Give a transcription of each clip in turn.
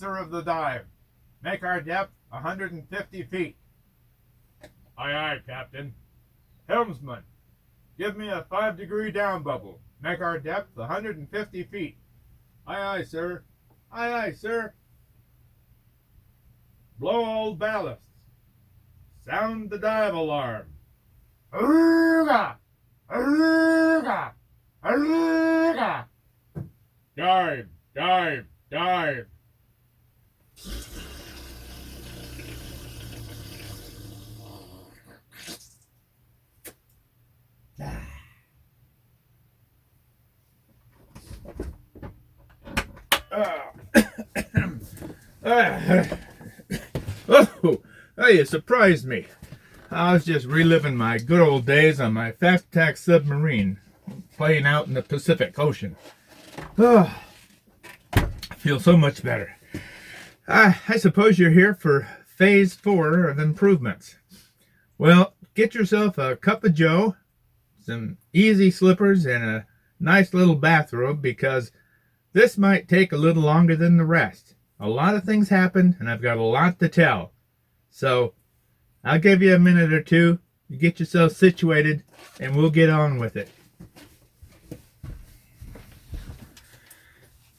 answer of the dive. Make our depth 150 feet. Aye, aye, Captain. Helmsman, give me a 5-degree down bubble. Make our depth 150 feet. Aye, aye, sir. Aye, aye, sir. Blow all ballasts. Sound the dive alarm. Arrgh! Arrgh! Arrgh! Dive, dive, dive. Oh, you surprised me. I was just reliving my good old days on my fast attack submarine, playing out in the Pacific Ocean. Oh, I feel so much better. I suppose you're here for phase 4 of improvements. Well, get yourself a cup of joe, some easy slippers, and a nice little bathrobe, because this might take a little longer than the rest. A lot of things happened, and I've got a lot to tell. So, I'll give you a minute or two. You get yourself situated, and we'll get on with it.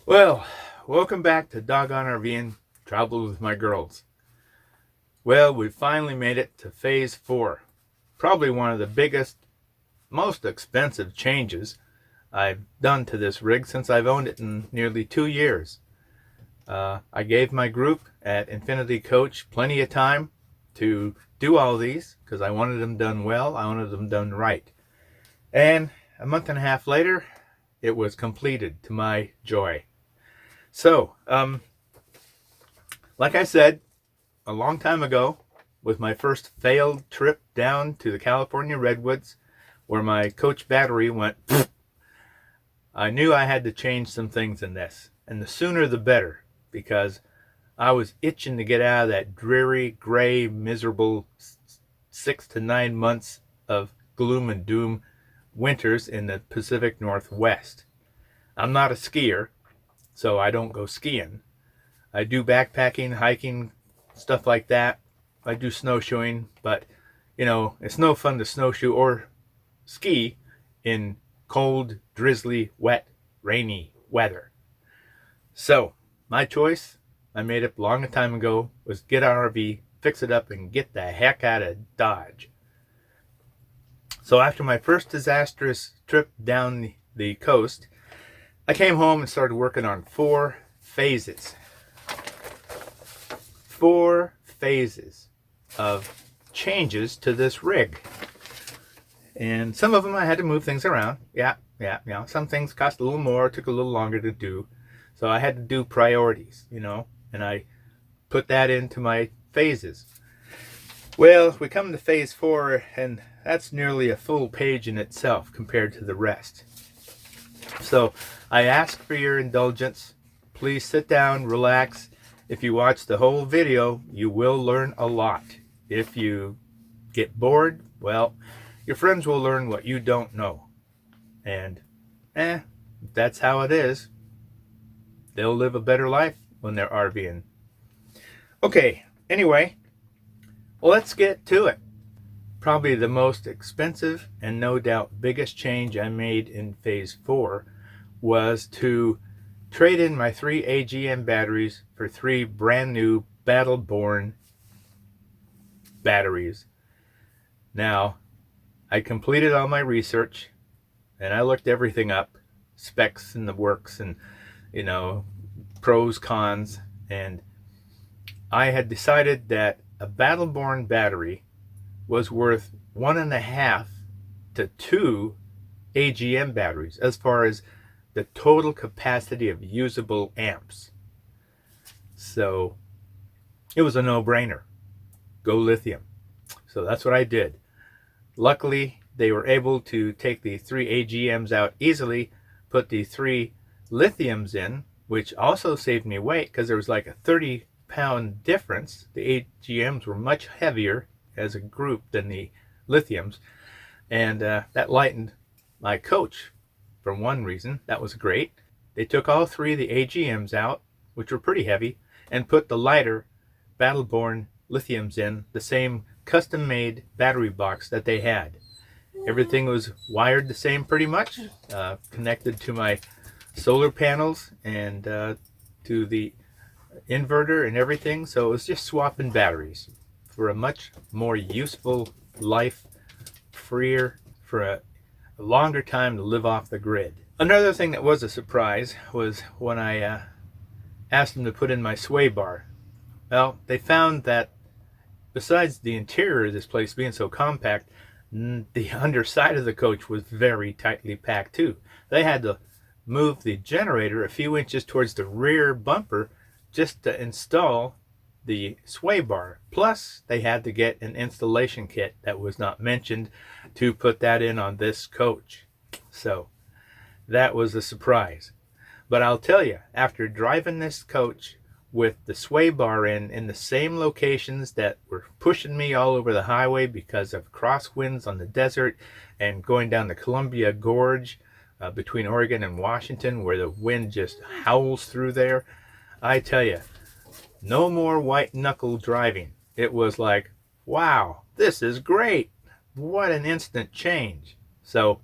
Well, welcome back to Doggone RV'N Travel with my girls. Well, we finally made it to phase 4. Probably one of the biggest, most expensive changes I've done to this rig since I've owned it in nearly 2 years. I gave my group at Infinity Coach plenty of time to do all these because I wanted them done well. I wanted them done right. And a month and a half later, it was completed to my joy. So, like I said, a long time ago, with my first failed trip down to the California Redwoods, where my coach battery went, I knew I had to change some things in this. And the sooner the better, because I was itching to get out of that dreary, gray, miserable 6 to 9 months of gloom and doom winters in the Pacific Northwest. I'm not a skier, so I don't go skiing. I do backpacking, hiking, stuff like that. I do snowshoeing, but, you know, it's no fun to snowshoe or ski in cold, drizzly, wet, rainy weather. So, my choice, I made it a long time ago, was get an RV, fix it up, and get the heck out of Dodge. So after my first disastrous trip down the coast, I came home and started working on 4 phases. 4 phases of changes to this rig. And some of them I had to move things around. Yeah. Some things cost a little more, took a little longer to do. So I had to do priorities, you know, and I put that into my phases. Well, we come to phase 4, and that's nearly a full page in itself compared to the rest. So I ask for your indulgence. Please sit down, relax. If you watch the whole video, you will learn a lot. If you get bored, well, your friends will learn what you don't know. And, that's how it is. They'll live a better life when they're RVing. Okay, anyway, let's get to it. Probably the most expensive and no doubt biggest change I made in phase 4 was to trade in my 3 AGM batteries for 3 brand new battle-born batteries. Now, I completed all my research and I looked everything up, specs in the works and, you know, pros, cons, and I had decided that a battle-born battery was worth 1.5 to 2 AGM batteries as far as the total capacity of usable amps. So it was a no-brainer. Go lithium. So that's what I did. Luckily, they were able to take the 3 AGMs out easily, put the 3 lithiums in, which also saved me weight because there was like a 30-pound difference. The AGMs were much heavier as a group than the lithiums, and that lightened my coach for one reason. That was great. They took all 3 of the AGMs out, which were pretty heavy, and put the lighter Battleborn lithiums in the same custom-made battery box that they had. Everything was wired the same pretty much, connected to my solar panels and to the inverter and everything. So it was just swapping batteries for a much more useful life, freer, for a longer time to live off the grid. Another thing that was a surprise was when I asked them to put in my sway bar. Well, they found that besides the interior of this place being so compact, the underside of the coach was very tightly packed too. They had to move the generator a few inches towards the rear bumper just to install the sway bar. Plus, they had to get an installation kit that was not mentioned to put that in on this coach. So that was a surprise. But I'll tell you, after driving this coach with the sway bar in the same locations that were pushing me all over the highway because of crosswinds on the desert and going down the Columbia Gorge between Oregon and Washington, where the wind just howls through there, I tell you, no more white knuckle driving. It was like, wow, this is great. What an instant change. So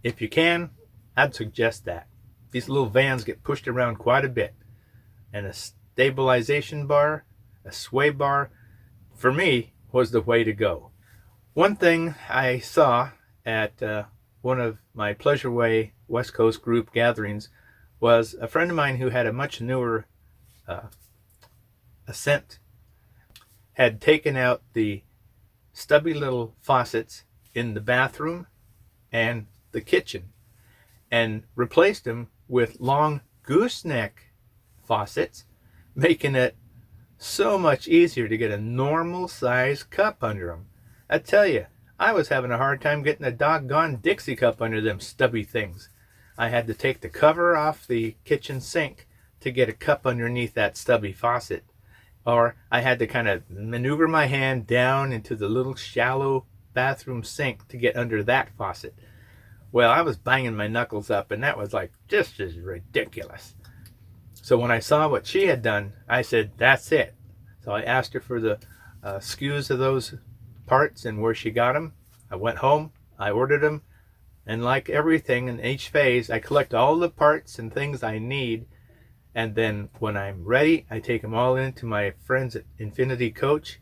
if you can, I'd suggest that. These little vans get pushed around quite a bit. And a stabilization bar, a sway bar, for me, was the way to go. One thing I saw at one of my Pleasureway West Coast group gatherings was a friend of mine who had a much newer Ascent, had taken out the stubby little faucets in the bathroom and the kitchen and replaced them with long gooseneck faucets, making it so much easier to get a normal size cup under them. I tell you, I was having a hard time getting a doggone Dixie cup under them stubby things. I had to take the cover off the kitchen sink to get a cup underneath that stubby faucet. Or I had to kind of maneuver my hand down into the little shallow bathroom sink to get under that faucet. Well, I was banging my knuckles up, and that was like just as ridiculous. So when I saw what she had done, I said, that's it. So I asked her for the SKUs of those parts and where she got them. I went home, I ordered them, and like everything in each phase, I collect all the parts and things I need. And then when I'm ready, I take them all into my friends at Infinity Coach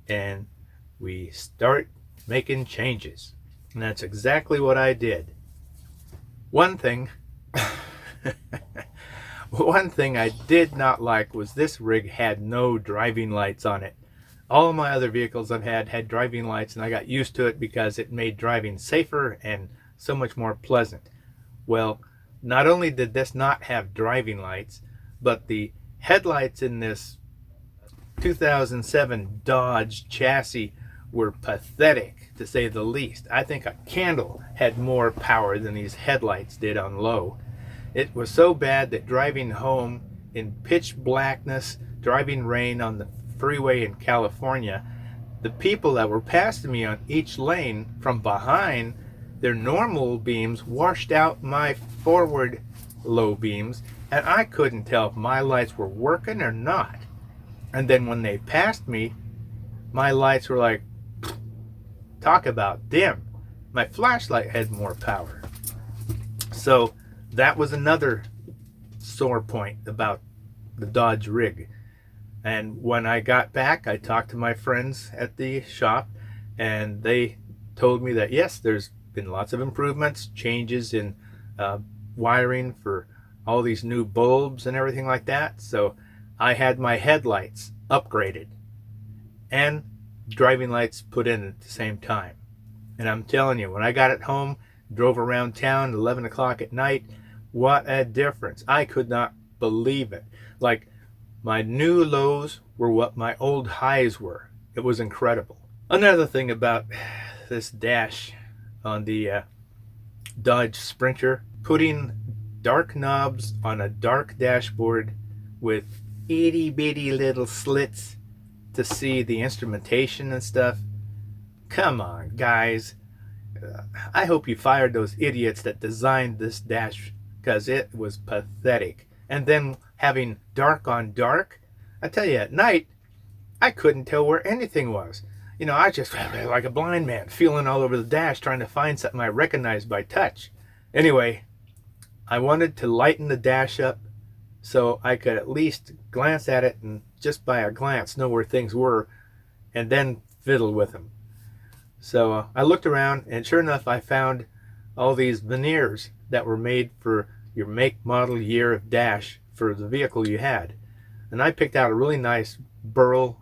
and we start making changes. And that's exactly what I did. One thing I did not like was this rig had no driving lights on it. All my other vehicles I've had driving lights, and I got used to it because it made driving safer and so much more pleasant. Well, not only did this not have driving lights, but the headlights in this 2007 Dodge chassis were pathetic, to say the least. I think a candle had more power than these headlights did on low. It was so bad that driving home in pitch blackness, driving rain on the freeway in California, the people that were passing me on each lane from behind, their normal beams washed out my forward low beams, and I couldn't tell if my lights were working or not. And then when they passed me, my lights were like, talk about dim. My flashlight had more power. So that was another sore point about the Dodge rig. And when I got back, I talked to my friends at the shop, and they told me that yes, there's been lots of improvements, changes in wiring for all these new bulbs and everything like that. So I had my headlights upgraded and driving lights put in at the same time. And I'm telling you, when I got it home, drove around town at 11 o'clock at night, what a difference. I could not believe it. Like, my new lows were what my old highs were. It was incredible. Another thing about this dash on the Dodge Sprinter, putting dark knobs on a dark dashboard with itty bitty little slits to see the instrumentation and stuff. Come on, guys. I hope you fired those idiots that designed this dash, because it was pathetic. and then having dark on dark, I tell you, at night, I couldn't tell where anything was. You know, I just like a blind man, feeling all over the dash, trying to find something I recognized by touch. Anyway, I wanted to lighten the dash up so I could at least glance at it and just by a glance know where things were and then fiddle with them. So I looked around, and sure enough, I found all these veneers that were made for your make, model, year of dash for the vehicle you had. And I picked out a really nice burl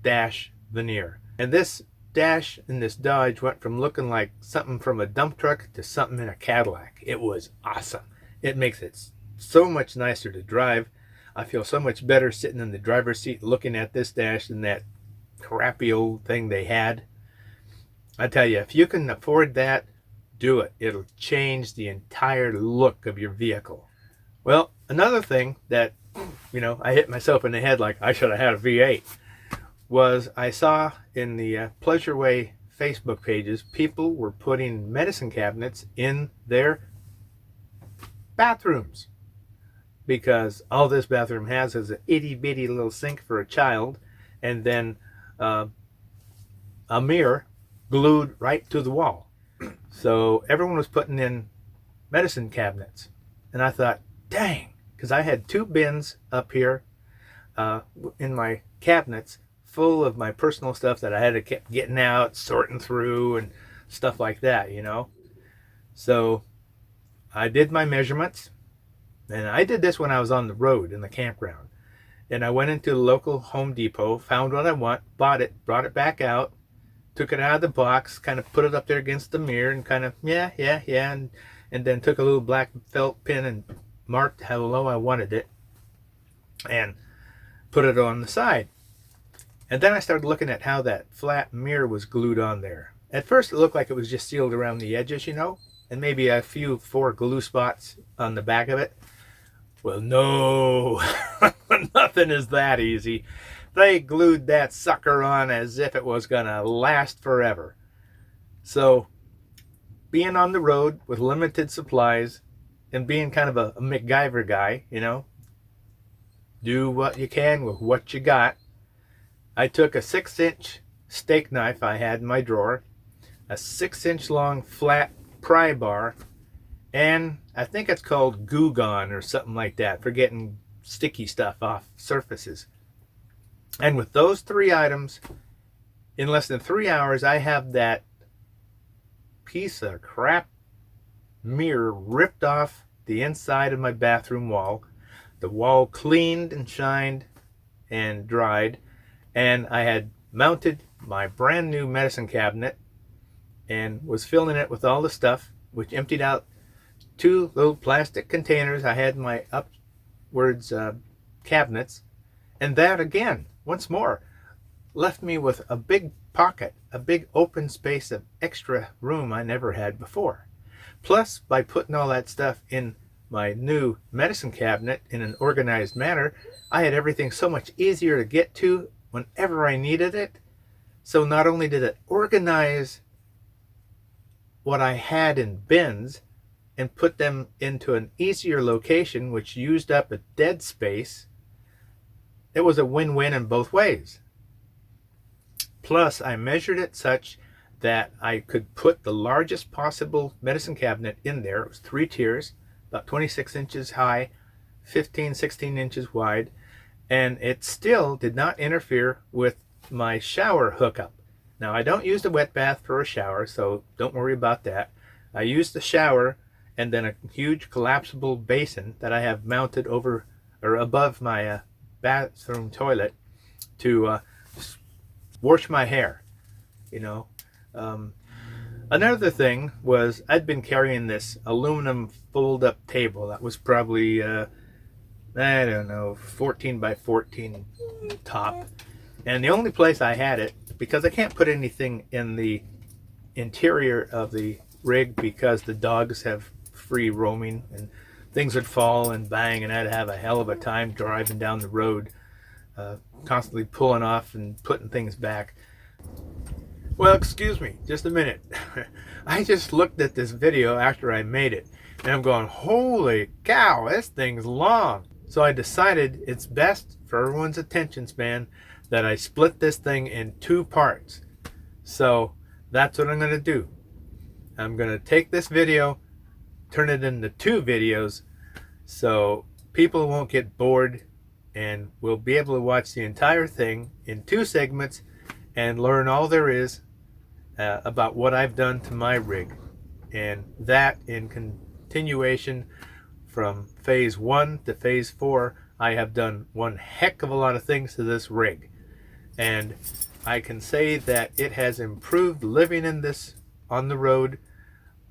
dash veneer. And this dash in this Dodge went from looking like something from a dump truck to something in a Cadillac. It was awesome. It makes it so much nicer to drive. I feel so much better sitting in the driver's seat looking at this dash than that crappy old thing they had. I tell you, if you can afford that, do it. It'll change the entire look of your vehicle. Well, another thing that, you know, I hit myself in the head like I should have had a V8 was I saw in the Pleasure Way Facebook pages, people were putting medicine cabinets in their bathrooms because all this bathroom has is an itty bitty little sink for a child and then a mirror glued right to the wall. So everyone was putting in medicine cabinets. And I thought, dang, because I had 2 bins up here in my cabinets full of my personal stuff that I had to keep getting out, sorting through and stuff like that, you know. So I did my measurements, and I did this when I was on the road in the campground. And I went into the local Home Depot, found what I want, bought it, brought it back out, took it out of the box, kind of put it up there against the mirror and kind of, yeah, and then took a little black felt pen and marked how low I wanted it and put it on the side. And then I started looking at how that flat mirror was glued on there. At first it looked like it was just sealed around the edges, you know, and maybe a few 4 glue spots on the back of it. Well, no, nothing is that easy. They glued that sucker on as if it was gonna last forever. So being on the road with limited supplies and being kind of a MacGyver guy, you know, do what you can with what you got. I took a 6-inch steak knife I had in my drawer, a 6-inch long flat pry bar, and I think it's called Goo Gone or something like that for getting sticky stuff off surfaces. And with those 3 items, in less than 3 hours, I have that piece of crap mirror ripped off the inside of my bathroom wall, the wall cleaned and shined and dried, and I had mounted my brand new medicine cabinet and was filling it with all the stuff, which emptied out 2 little plastic containers I had in my upwards cabinets. And that again, once more, left me with a big pocket, a big open space of extra room I never had before. Plus, by putting all that stuff in my new medicine cabinet in an organized manner, I had everything so much easier to get to whenever I needed it. So not only did it organize what I had in bins and put them into an easier location, which used up a dead space, it was a win-win in both ways. Plus, I measured it such that I could put the largest possible medicine cabinet in there. It was 3 tiers, about 26 inches high, 16 inches wide, and it still did not interfere with my shower hookup. Now, I don't use the wet bath for a shower, so don't worry about that. I use the shower and then a huge collapsible basin that I have mounted over or above my bathroom toilet to wash my hair, you know. Another thing was I'd been carrying this aluminum fold-up table that was probably I don't know, 14 by 14 top, and the only place I had it, because I can't put anything in the interior of the rig because the dogs have free roaming and things would fall and bang, and I'd have a hell of a time driving down the road, constantly pulling off and putting things back. Well, excuse me, just a minute. I just looked at this video after I made it, and I'm going, holy cow, this thing's long. So I decided it's best for everyone's attention span that I split this thing in 2 parts. So that's what I'm going to do. I'm going to take this video, turn it into 2 videos, so people won't get bored, and we'll be able to watch the entire thing in 2 segments and learn all there is about what I've done to my rig. And that, in continuation from phase 1 to phase 4, I have done one heck of a lot of things to this rig. And I can say that it has improved living in this on the road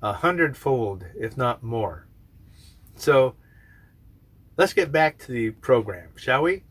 100-fold, if not more. So let's get back to the program, shall we?